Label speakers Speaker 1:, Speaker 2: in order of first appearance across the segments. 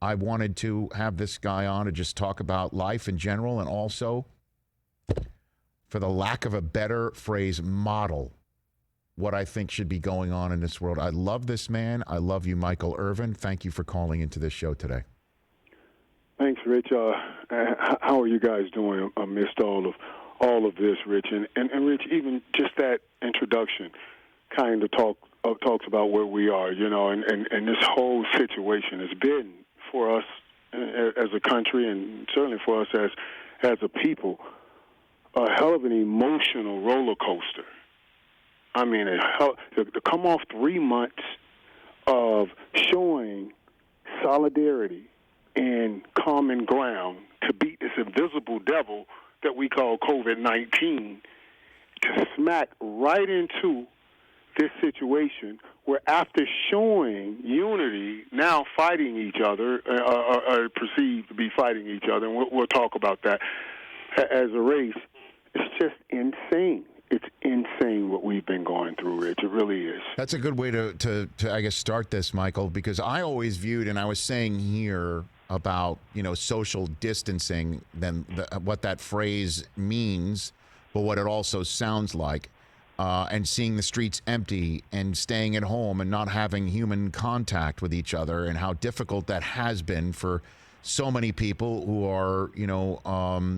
Speaker 1: I wanted to have this guy on to just talk about life in general and also, for the lack of a better phrase, model what I think should be going on in this world. I love this man. I love you, Michael Irvin. Thank you for calling into this show today.
Speaker 2: Thanks, Rich. How are you guys doing amidst all of this, Rich? And Rich, even just that introduction kind of talks about where we are, you know, and this whole situation has been for us as a country and certainly for us as a people a hell of an emotional roller coaster. I mean, to come off 3 months of showing solidarity and common ground to beat this invisible devil that we call COVID-19, to smack right into this situation where after showing unity, now fighting each other, or perceived to be fighting each other, and we'll talk about that as a race, it's just insane. It's insane what we've been going through, Rich. It really is.
Speaker 1: That's a good way to I guess, start this, Michael, because I always viewed, and I was saying here about, you know, social distancing, then what that phrase means, but what it also sounds like, and seeing the streets empty and staying at home and not having human contact with each other, and how difficult that has been for so many people who are, you know,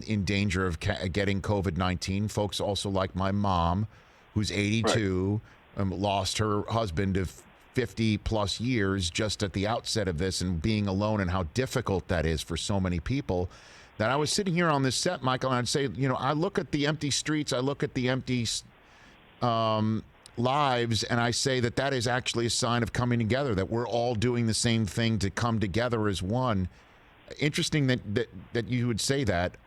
Speaker 1: in danger of getting COVID-19. Folks also like my mom, who's 82, right. Lost her husband of 50 plus years just at the outset of this, and being alone, and how difficult that is for so many people. That I was sitting here on this set, Michael, and I'd say, you know, I look at the empty streets, I look at the empty lives, and I say that is actually a sign of coming together, that we're all doing the same thing to come together as one. Interesting that you would say that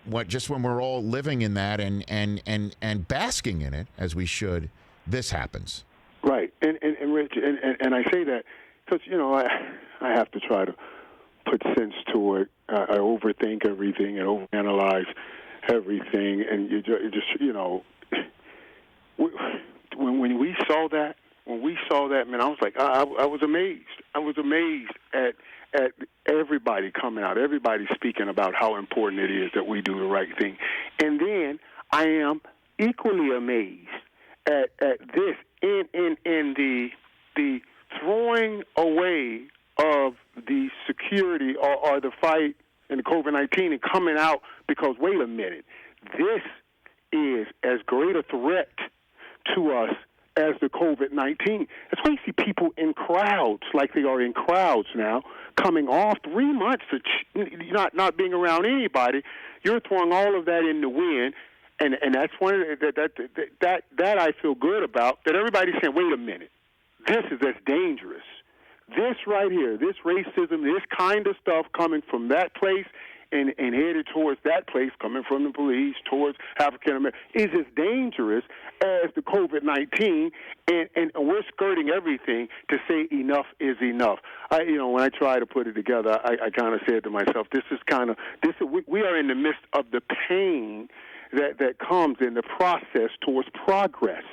Speaker 1: what, just when we're all living in that and basking in it as we should, this happens.
Speaker 2: Right, and Rich, and I say that because, you know, I have to try to put sense to it. I overthink everything and overanalyze everything, and you just you know, when we saw that. When we saw that, man, I was like, I was amazed. I was amazed at everybody coming out, everybody speaking about how important it is that we do the right thing. And then I am equally amazed at this in the throwing away of the security or the fight in the COVID-19 and coming out because, wait a minute, this is as great a threat to us as the COVID-19. That's why you see people in crowds, like they are in crowds now, coming off 3 months of not being around anybody. You're throwing all of that in the wind, and that's one of that I feel good about. That everybody's saying, wait a minute, this is as dangerous. This right here, this racism, this kind of stuff coming from that place and headed towards that place, coming from the police towards African Americans, is as dangerous as the COVID-19, and we're skirting everything to say enough is enough. When I try to put it together, I kind of said to myself, we are in the midst of the pain that comes in the process towards progress.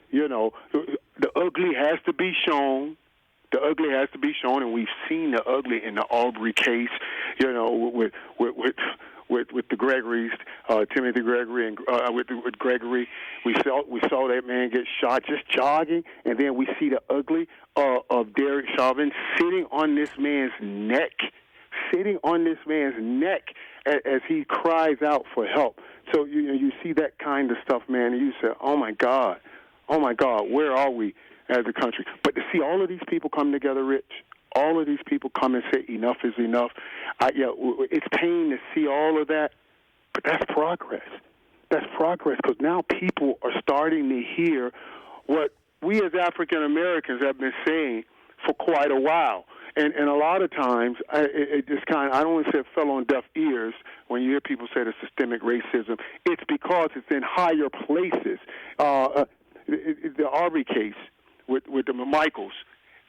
Speaker 2: You know, the ugly has to be shown. The ugly has to be shown, and we've seen the ugly in the Aubrey case. You know, with the Gregory's, Timothy Gregory, and with Gregory, we saw that man get shot just jogging, and then we see the ugly of Derek Chauvin sitting on this man's neck as he cries out for help. So you see that kind of stuff, man, and you say, oh my God, where are we as a country? But to see all of these people come together, Rich, all of these people come and say enough is enough. It's pain to see all of that, but that's progress. That's progress, because now people are starting to hear what we as African Americans have been saying for quite a while. And a lot of times, it just kind of, I don't want to say it fell on deaf ears when you hear people say the systemic racism. It's because it's in higher places. The Aubrey case with the Michaels,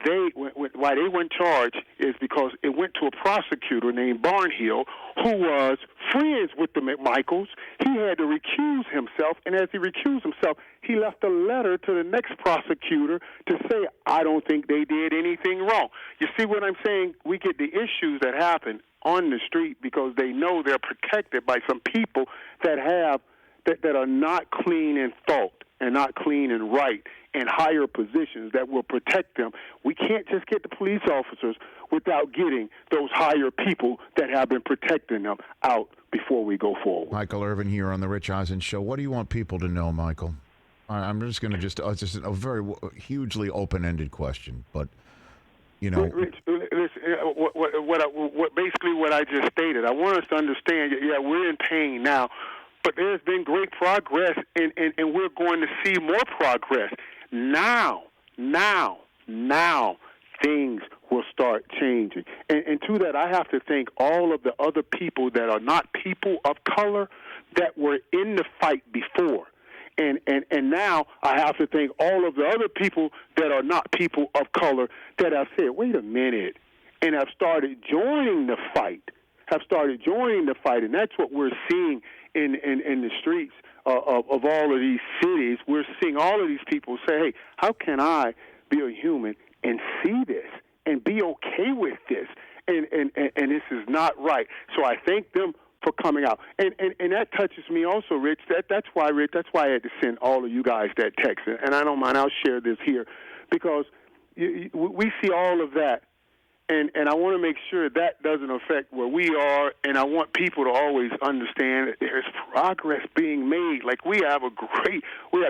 Speaker 2: why they weren't charged is because it went to a prosecutor named Barnhill who was friends with the McMichaels. He had to recuse himself, and as he recused himself, he left a letter to the next prosecutor to say, I don't think they did anything wrong. You see what I'm saying? We get the issues that happen on the street because they know they're protected by some people that are not clean in thought and not clean and right in higher positions that will protect them. We can't just get the police officers without getting those higher people that have been protecting them out before we go forward.
Speaker 1: Michael Irvin here on the Rich Eisen Show. What do you want people to know, Michael? I'm just going to just a very hugely open-ended question, but you know,
Speaker 2: Rich, basically what I just stated. I want us to understand. Yeah, we're in pain now, but there's been great progress, and we're going to see more progress. Now, things will start changing. And to that, I have to thank all of the other people that are not people of color that were in the fight before. And now I have to thank all of the other people that are not people of color that have said, wait a minute, and have started joining the fight, and that's what we're seeing in the streets of all of these cities. We're seeing all of these people say, hey, how can I be a human and see this and be okay with this? And this is not right. So I thank them for coming out. And that touches me also, Rich. That's why I had to send all of you guys that text. And I don't mind, I'll share this here, because we see all of that. And I want to make sure that doesn't affect where we are, and I want people to always understand that there's progress being made. Like we have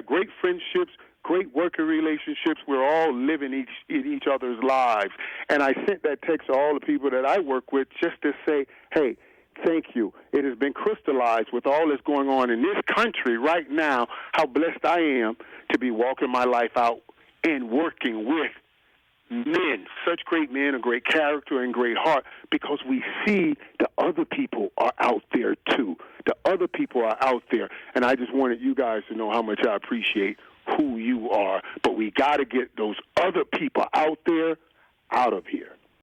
Speaker 2: great friendships, great working relationships. We're all living in each other's lives. And I sent that text to all the people that I work with just to say, hey, thank you. It has been crystallized with all that's going on in this country right now, how blessed I am to be walking my life out and working with men, such great men of great character and great heart, because we see the other people are out there too. The other people are out there. And I just wanted you guys to know how much I appreciate who you are. But we got to get those other people out there out of here.